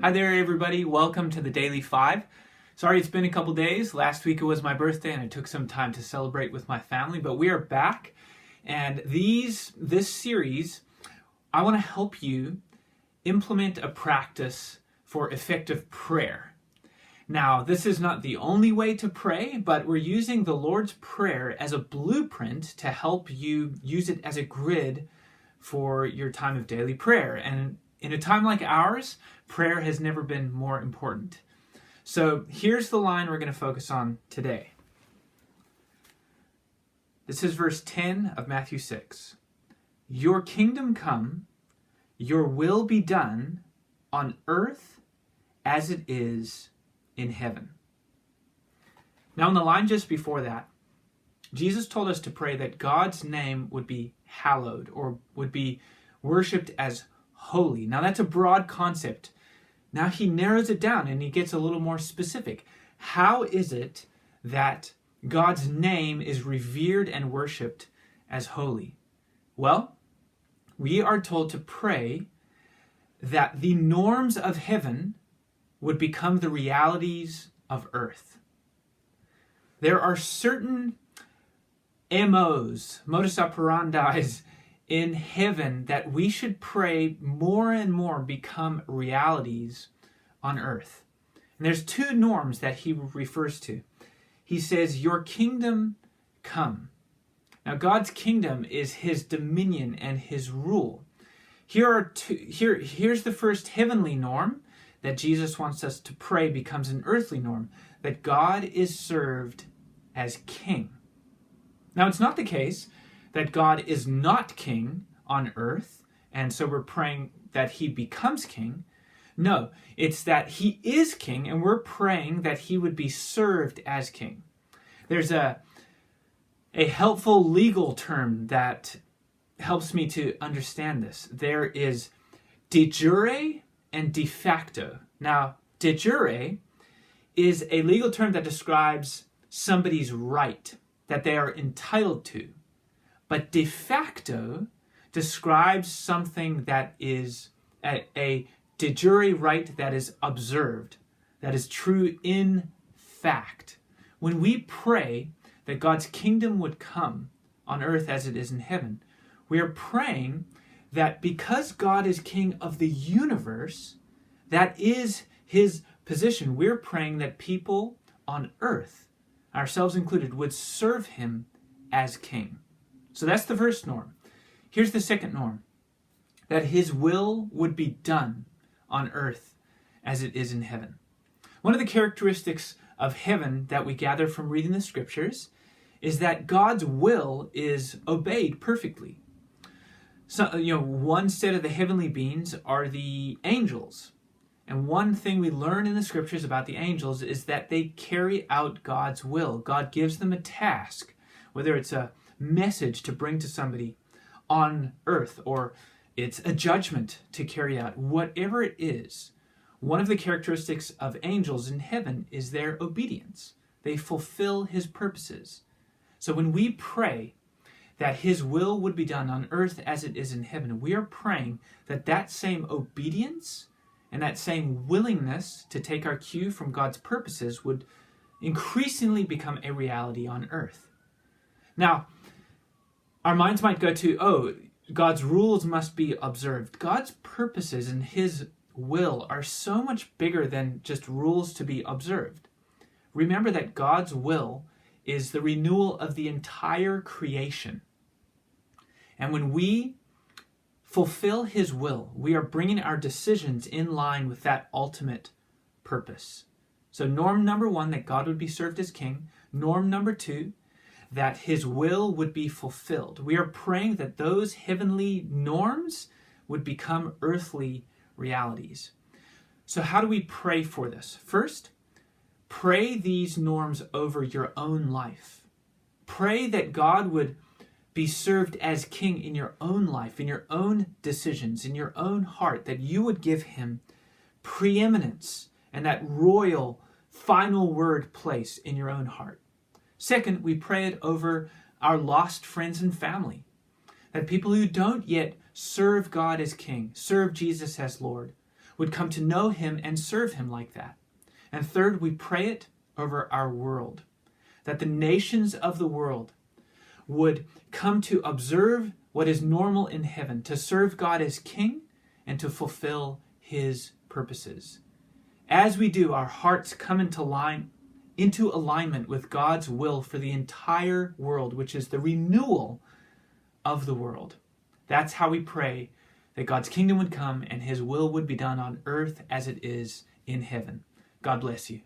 Hi there, everybody. Welcome to the Daily 5. Sorry it's been a couple days. Last week it was my birthday and I took some time to celebrate with my family, but we are back. And this series, I want to help you implement a practice for effective prayer. Now, this is not the only way to pray, but we're using the Lord's Prayer as a blueprint to help you use it as a grid for your time of daily prayer. And in a time like ours, prayer has never been more important. So here's the line we're going to focus on today. This is verse 10 of Matthew 6. Your kingdom come, your will be done on earth as it is in heaven. Now in the line just before that, Jesus told us to pray that God's name would be hallowed or would be worshipped as holy. Now that's a broad concept. Now he narrows it down and he gets a little more specific. How is it that God's name is revered and worshipped as holy? Well, we are told to pray that the norms of heaven would become the realities of earth. There are certain modus operandi in heaven that we should pray more and more become realities on earth. And there's two norms that he refers to. He says, your kingdom come. Now God's kingdom is his dominion and his rule. Here's the first heavenly norm that Jesus wants us to pray becomes an earthly norm, that God is served as king. Now it's not the case that God is not king on earth, and so we're praying that he becomes king. No, it's that he is king, and we're praying that he would be served as king. There's a helpful legal term that helps me to understand this. There is de jure and de facto. Now, de jure is a legal term that describes somebody's right, that they are entitled to. But de facto describes something that is a de jure right that is observed, that is true in fact. When we pray that God's kingdom would come on earth as it is in heaven, we are praying that because God is king of the universe, that is his position. We're praying that people on earth, ourselves included, would serve him as king. So that's the first norm. Here's the second norm, that his will would be done on earth as it is in heaven. One of the characteristics of heaven that we gather from reading the scriptures is that God's will is obeyed perfectly. So, one set of the heavenly beings are the angels. And one thing we learn in the scriptures about the angels is that they carry out God's will. God gives them a task, whether it's a message to bring to somebody on earth or it's a judgment to carry out. Whatever it is, one of the characteristics of angels in heaven is their obedience. They fulfill his purposes. So when we pray that his will would be done on earth as it is in heaven, we are praying that that same obedience and that same willingness to take our cue from God's purposes would increasingly become a reality on earth. Now, our minds might go to, God's rules must be observed. God's purposes and his will are so much bigger than just rules to be observed. Remember that God's will is the renewal of the entire creation. And when we fulfill his will, we are bringing our decisions in line with that ultimate purpose. So norm number one, that God would be served as king. Norm number two, that his will would be fulfilled. We are praying that those heavenly norms would become earthly realities. So how do we pray for this? First, pray these norms over your own life. Pray that God would be served as king in your own life, in your own decisions, in your own heart, that you would give him preeminence and that royal final word place in your own heart. Second, we pray it over our lost friends and family, that people who don't yet serve God as King, serve Jesus as Lord, would come to know him and serve him like that. And third, we pray it over our world, that the nations of the world would come to observe what is normal in heaven, to serve God as King and to fulfill his purposes. As we do, our hearts come into alignment with God's will for the entire world, which is the renewal of the world. That's how we pray that God's kingdom would come and his will would be done on earth as it is in heaven. God bless you.